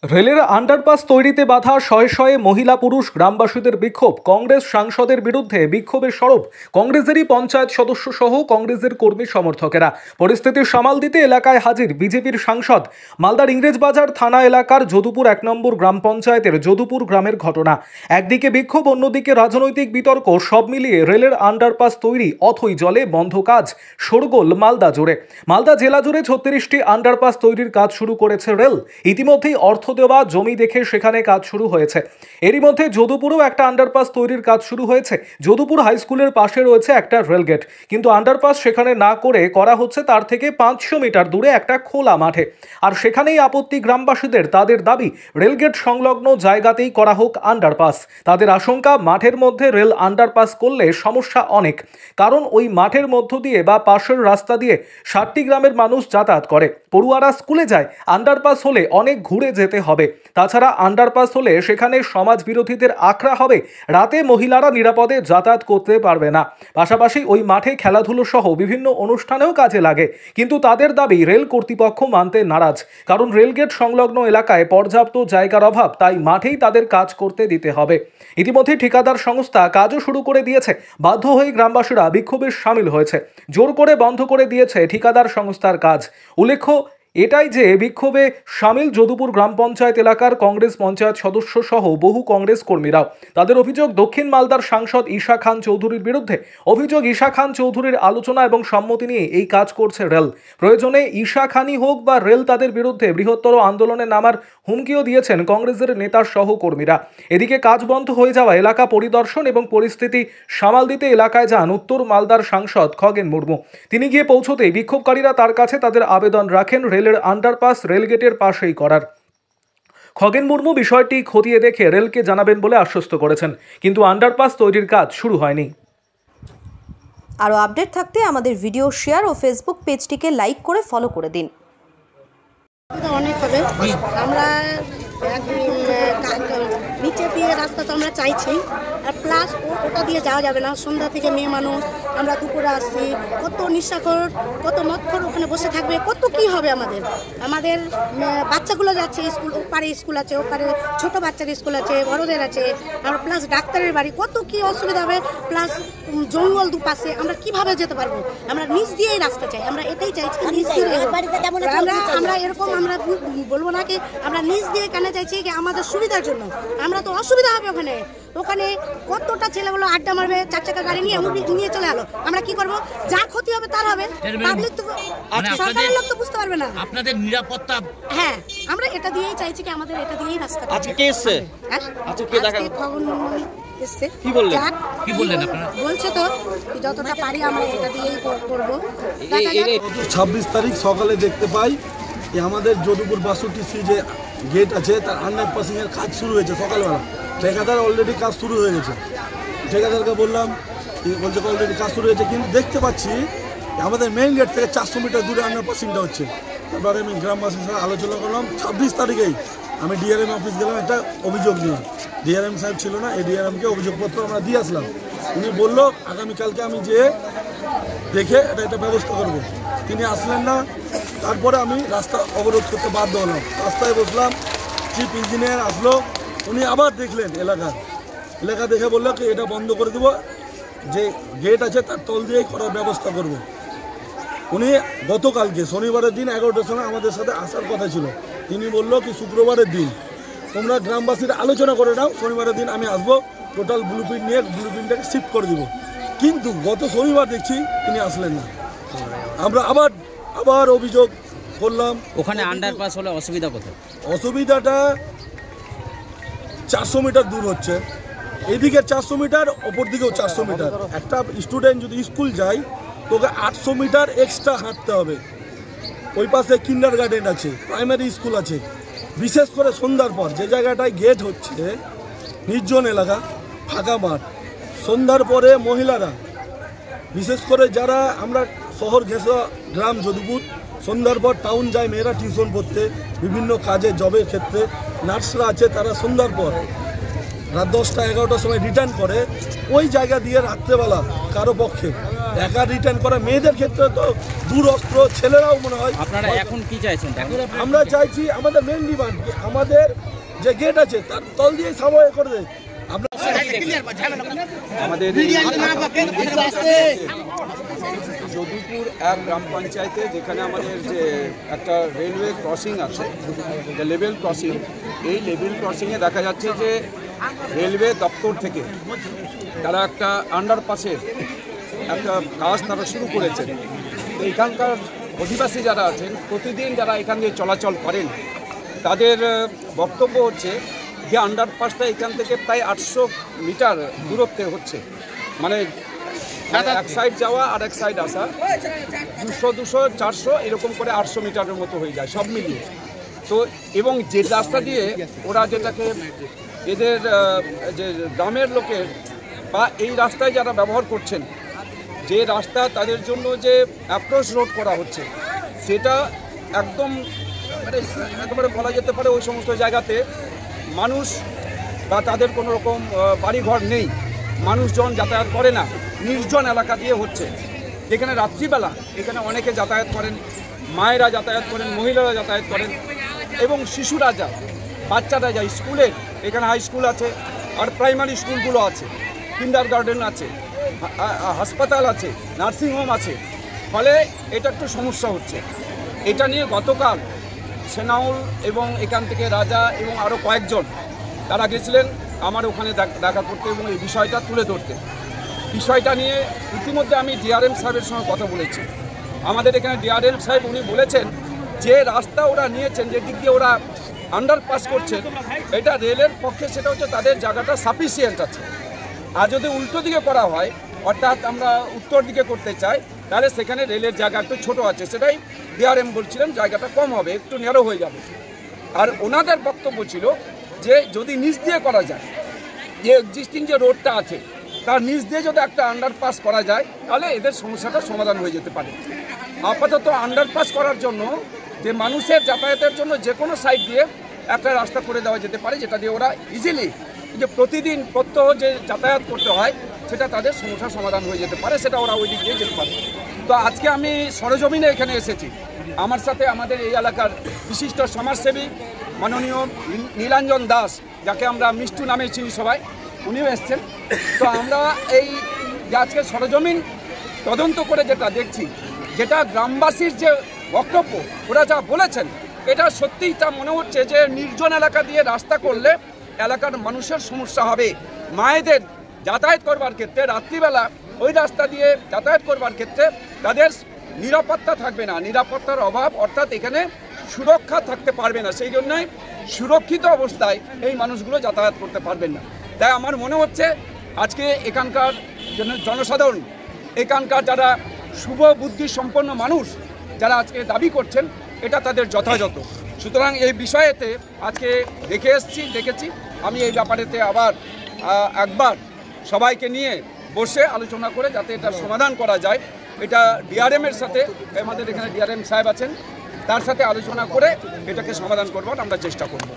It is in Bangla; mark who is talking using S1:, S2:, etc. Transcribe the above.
S1: রেলের আন্ডারপাস তৈরিতে বাধা শয়ে শয়ে মহিলা পুরুষ গ্রামবাসীদের বিক্ষোভ। কংগ্রেস সাংসদের বিরুদ্ধে বিক্ষোভের সরব কংগ্রেসেরই পঞ্চায়েত সদস্য সহ কংগ্রেসের কর্মী সমর্থকেরা। পরিস্থিতি সামাল দিতে এলাকায় হাজির বিজেপির সাংসদ। মালদার ইংরেজবাজার থানা এলাকার যদুপুর ১ নম্বর গ্রাম পঞ্চায়েতের যদুপুর গ্রামের ঘটনা। একদিকে বিক্ষোভ, অন্যদিকে রাজনৈতিক বিতর্ক। সব মিলিয়ে রেলের আন্ডারপাস তৈরি অথই জলে বন্ধ কাজ। শোরগোল মালদা জুড়ে। মালদা জেলা জুড়ে ৩৬টি আন্ডারপাস তৈরির কাজ শুরু করেছে রেল। ইতিমধ্যেই অর্থ দেওয়া জমি দেখে সেখানে কাজ শুরু হয়েছে। এরই মধ্যে যদুপুরেও একটা আন্ডারপাস তৈরির কাজ শুরু হয়েছে। যদুপুর হাই স্কুলের পাশে রয়েছে একটা রেলগেট, কিন্তু আন্ডারপাস সেখানে না করে করা হচ্ছে তার থেকে ৫০০ মিটার দূরে একটা খোলা মাঠে। আর সেখানেই আপত্তি গ্রামবাসীদের। তাদের দাবি রেলগেট সংলগ্ন জায়গাতেই করা হোক আন্ডারপাস। তাদের আশঙ্কা, মাঠের মধ্যে রেল আন্ডারপাস করলে সমস্যা অনেক, কারণ ওই মাঠের মধ্য দিয়ে বা পাশের রাস্তা দিয়ে ৬০টি গ্রামের মানুষ যাতায়াত করে। পড়ুয়ারা স্কুলে যায়। আন্ডারপাস হলে অনেক ঘুরে যেতে হবে। তাছাড়া আন্ডারপাস হলে সেখানে সমাজ বিরোধীদের আখড়া হবে। রাতে মহিলারা নিরাপদে যাতায়াত করতে পারবে না। পাশাপাশি ওই মাঠে খেলাধুলো সহ বিভিন্ন অনুষ্ঠানেও কাজে লাগে। কিন্তু তাদের দাবি রেল কর্তৃপক্ষ মানতে নারাজ, কারণ রেলগেট সংলগ্ন এলাকায় পর্যাপ্ত জায়গার অভাব। তাই মাঠেই তাদের কাজ করতে দিতে হবে। ইতিমধ্যে ঠিকাদার সংস্থা কাজও শুরু করে দিয়েছে। বাধ্য হয়ে গ্রামবাসীরা বিক্ষোভে সামিল হয়েছে। জোর করে বন্ধ করে দিয়েছে ঠিকাদার সংস্থার কাজ। উল্লেখ্য এটাই যে বিক্ষোভে সামিল যদুপুর গ্রাম পঞ্চায়েত এলাকার কংগ্রেস পঞ্চায়েত সদস্য সহ বহু কংগ্রেস কর্মীরাও। তাদের অভিযোগ, দক্ষিণ মালদার সাংসদ ঈশা খান চৌধুরীর বিরুদ্ধে অভিযোগ। ঈশা খান চৌধুরীর আলোচনা এবং সম্মতি নিয়ে এই কাজ করছে রেল। প্রয়োজনে ঈশা খানই হোক বা রেল, তাদের বিরুদ্ধে বৃহত্তর আন্দোলনে নামার হুমকিও দিয়েছেন কংগ্রেসের নেতার সহ কর্মীরা। এদিকে কাজ বন্ধ হয়ে যাওয়া এলাকা পরিদর্শন এবং পরিস্থিতি সামাল দিতে এলাকায় যান উত্তর মালদার সাংসদ খগেন মুর্মু। তিনি গিয়ে পৌঁছতেই বিক্ষোভকারীরা তার কাছে তাদের আবেদন রাখেন রেলের আন্ডারপাস রেলগেটের পাশেই করার। খগেন মুর্মু বিষয়টি খতিয়ে দেখে রেলকে জানাবেন বলে আশ্বস্ত করেছেন, কিন্তু আন্ডারপাস তৈরির কাজ শুরু হয়নি।
S2: আরও আপডেট থাকতে আমাদের ভিডিও শেয়ার ও ফেসবুক পেজটিকে লাইক করে ফলো করে দিন।
S3: অনেক হবে। আমরা নিচে দিয়ে রাস্তা তো আমরা চাইছি, আর প্লাস ওটা দিয়ে যাওয়া যাবে না। সন্ধ্যা থেকে মেয়ে মানুষ, আমরা দুপুরে আসছি, কত নিশাখোর, কত মদখোর ওখানে বসে থাকবে, কত কি হবে। আমাদের বাচ্চাগুলো যাচ্ছে স্কুল, ওপারে স্কুল আছে, ওপারে ছোট বাচ্চার স্কুল আছে, বড়দের আছে, আর প্লাস ডাক্তারের বাড়ি, কত কি অসুবিধা হবে। প্লাস জঙ্গল দুপাশে, আমরা কিভাবে যেতে পারবো? আমরা নিচ দিয়েই রাস্তা চাই, আমরা এটাই চাইছি নিচ দিয়ে। আমরা এরকম আমরা বলবো না কি আমরা নিচ দিয়ে কেন চাইছি, কি আমাদের সুবিধার জন্য। আমরা তো অসুবিধা হবে ওখানে কতটা ছেলেগুলো আড্ডা মারবে, ৪ চাকা গাড়ি নিয়ে চলে গেলো। আমরা কি করবো? যা ক্ষতি হবে তার হবে। পাবলিক তো, সরকারের লোক তো বুঝতে পারবে না। আপনাদের নিরাপত্তা, হ্যাঁ, আমরা এটা দিয়েই চাইছি কি আমাদের এটা দিয়েই রাস্তা। আজকে কে এসেছে? আজকে কে দেখা এসেছে? কি বললেন আপনারা? বলছে তো যতটা পারি আমরা এটা দিয়েই করবো।
S4: 26 তারিখ সকালে দেখতে পাই আমাদের যদুপুর ৬২ যে গেট আছে তার আন্ডারপাসিং এর কাজ শুরু হয়েছে সকালবেলা। ঠিকাদার অলরেডি কাজ শুরু হয়ে গেছে। ঠিকাদারকে বললাম, বলছে অলরেডি কাজ শুরু হয়েছে, কিন্তু দেখতে পাচ্ছি আমাদের মেইন গেট থেকে ৪০০ মিটার দূরে আন্ডারপাসিংটা হচ্ছে। তারপরে আমি গ্রামবাসীর সাথে আলোচনা করলাম। 26 তারিখেই আমি ডিআরএম অফিস গেলাম একটা অভিযোগ নিয়ে। ডিআরএম সাহেব ছিল না, এই ডিআরএমকে অভিযোগপত্র আমরা দিয়ে আসলাম। উনি বললো আগামীকালকে আমি যেয়ে দেখে এটা ব্যবস্থা করব। তিনি আসলেন না। তারপরে আমি রাস্তা অবরোধ করতে বাধ্য হলাম। রাস্তায় বসলাম, চিফ ইঞ্জিনিয়ার আসলো। উনি আবার দেখলেন এলাকা দেখে বললো কি এটা বন্ধ করে দেবো, যে গেট আছে তার তল দিয়েই করার ব্যবস্থা করব। উনি গতকালকে শনিবারের দিন 11টার সময় আমাদের সাথে আসার কথা ছিল। তিনি বললো কি শুক্রবারের দিন তোমরা গ্রামবাসীরা আলোচনা করে নাও, শনিবারের দিন আমি আসবো, টোটাল ব্লুপ্রিন্ট নিয়ে ব্লুপ্রিন্টটাকে শিফট করে দিব। কিন্তু গত শনিবার দেখছি তিনি আসলেন না। আমরা আবার অভিযোগ করলাম। ওখানে আন্ডারপাস হলে অসুবিধা কোথায়? অসুবিধাটা ৪০০ মিটার দূর হচ্ছে, এদিকে ৪০০ মিটার, অপর দিকেও ৪০০ মিটার। একটা স্টুডেন্ট যদি স্কুল যায় তোকে ৮০০ মিটার এক্সট্রা হাঁটতে হবে। ওই পাশে কিন্ডার গার্ডেন আছে, প্রাইমারি স্কুল আছে। বিশেষ করে সন্ধ্যার পর যে জায়গাটায় গেট হচ্ছে, নির্জন এলাকা, ফাঁকা মাঠ, সন্ধ্যার পরে মহিলারা, বিশেষ করে যারা আমরা শহর ঘেঁষা গ্রাম যদুপুর, সন্ধ্যার পর টাউন যায় মেয়েরা টিউশন পড়তে, বিভিন্ন কাজে জবের ক্ষেত্রে, নার্সরা আছে, তারা সন্ধ্যার পর রাত 10টা 11টার সময় রিটার্ন করে। ওই জায়গা দিয়ে রাত্রেবেলা কারো পক্ষে টাকা রিটার্ন করা, মেয়েদের ক্ষেত্রে তো দূরস্ত্র, ছেলেরাও মনে হয়।
S5: আপনারা এখন কি চাইছেন?
S4: আমরা চাইছি আমাদের মেন ডিমান্ড, আমাদের যে গেট আছে তার তল দিয়ে সাবওয়ে করে দেয়।
S6: আমাদের যদুপুর এক গ্রাম পঞ্চায়েতে, যেখানে আমাদের যে একটা রেলওয়ে ক্রসিং আছে, লেভেল ক্রসিং, এই লেভেল ক্রসিংয়ে দেখা যাচ্ছে যে রেলওয়ে দপ্তর থেকে তারা একটা আন্ডারপাসের একটা কাজ তারা শুরু করেছেন। তো এখানকার অধিবাসী যারা আছেন, প্রতিদিন যারা এখান দিয়ে চলাচল করেন, তাদের বক্তব্য হচ্ছে যে আন্ডারপাসটা এখান থেকে প্রায় 800 মিটার দূরত্বে হচ্ছে, মানে এক সাইড যাওয়া আর এক সাইড আসা, 200, 400 এরকম করে 800 মিটারের মতো হয়ে যায় সব মিলিয়ে। তো এবং যে রাস্তা দিয়ে ওরা যেটাকে এদের যে গ্রামের লোকের বা এই রাস্তায় যারা ব্যবহার করছেন, যে রাস্তা তাদের জন্য যে অ্যাপ্রোচ রোড করা হচ্ছে, সেটা একদম মানে একেবারে বলা যেতে পারে ওই সমস্ত জায়গাতে মানুষ বা তাদের কোনো রকম বাড়িঘর নেই, মানুষজন যাতায়াত করে না, নির্জন এলাকা দিয়ে হচ্ছে। যেখানে রাত্রিবেলা এখানে অনেকে যাতায়াত করেন, মায়েরা যাতায়াত করেন, মহিলারা যাতায়াত করেন এবং শিশুরা যায়, বাচ্চারা যায় স্কুলে। এখানে হাই স্কুল আছে আর প্রাইমারি স্কুলগুলো আছে, কিন্ডার গার্ডেন আছে, হাসপাতাল আছে, নার্সিংহোম আছে। ফলে এটা একটু সমস্যা হচ্ছে। এটা নিয়ে গতকাল সেনাউল এবং এখান থেকে রাজা এবং আরও কয়েকজন তারা গেছিলেন আমার ওখানে দেখা করতে এবং এই বিষয়টা তুলে ধরতে। বিষয়টা নিয়ে ইতিমধ্যে আমি ডিআরএম সাহেবের সঙ্গে কথা বলেছি। আমাদের এখানে ডিআরএম সাহেব উনি বলেছেন যে রাস্তা ওরা নিয়েছেন, যে দিক দিয়ে ওরা আন্ডারপাস করছেন, এটা রেলের পক্ষে সেটা হচ্ছে তাদের জায়গাটা সাফিসিয়েন্ট আছে। আর যদি উল্টো দিকে করা হয়, অর্থাৎ আমরা উত্তর দিকে করতে চাই, তাহলে সেখানে রেলের জায়গা একটু ছোটো আছে, সেটাই ডিআরএম বলছিলেন জায়গাটা কম হবে, একটু ন্যারো হয়ে যাবে। আর ওনাদের বক্তব্য ছিল যে যদি নিচ দিয়ে করা যায়, যে এক্সিস্টিং যে রোডটা আছে তার নিচ দিয়ে যদি একটা আন্ডারপাস করা যায়, তাহলে এদের সমস্যাটা সমাধান হয়ে যেতে পারে। আপাতত আন্ডারপাস করার জন্য যে মানুষের যাতায়াতের জন্য যে কোনো সাইড দিয়ে একটা রাস্তা করে দেওয়া যেতে পারে, যেটা দিয়ে ওরা ইজিলি যে প্রতিদিন প্রত্যহ যে যাতায়াত করতে হয় সেটা তাদের সমস্যার সমাধান হয়ে যেতে পারে, সেটা ওরা ওই দিক দিয়ে যেতে পারে। তো আজকে আমি সরজমিনে এখানে এসেছি, আমার সাথে আমাদের এই এলাকার বিশিষ্ট সমাজসেবী মাননীয় নীলাঞ্জন দাস, যাকে আমরা মিষ্টু নামে চিনি সবাই, উনিও এসছেন। তো আমরা এই যে আজকে সরজমিন তদন্ত করে যেটা দেখছি, যেটা গ্রামবাসীর যে বক্তব্য ওরা যা বলেছেন, এটা সত্যিই তা মনে হচ্ছে যে নির্জন এলাকা দিয়ে রাস্তা করলে এলাকার মানুষের সমস্যা হবে। মায়েদের যাতায়াত করবার ক্ষেত্রে রাত্রিবেলা ওই রাস্তা দিয়ে যাতায়াত করবার ক্ষেত্রে তাদের নিরাপত্তা থাকবে না, নিরাপত্তার অভাব, অর্থাৎ এখানে সুরক্ষা থাকতে পারবে না। সেই জন্যই সুরক্ষিত অবস্থায় এই মানুষগুলো যাতায়াত করতে পারবেন না। তাই আমার মনে হচ্ছে আজকে এখানকার জনসাধারণ, এখানকার যারা শুভ বুদ্ধি সম্পন্ন মানুষ যারা আজকে দাবি করছেন, এটা তাদের যথাযথ। সুতরাং এই বিষয়েতে আজকে দেখেছি আমি এই ব্যাপারেতে আবার একবার সবাইকে নিয়ে বসে আলোচনা করে যাতে এটা সমাধান করা যায়, এটা ডিআরএমের সাথে, আমাদের এখানে ডিআরএম সাহেব আছেন, তার সাথে আলোচনা করে এটাকে সমাধান করবার আমরা চেষ্টা করব।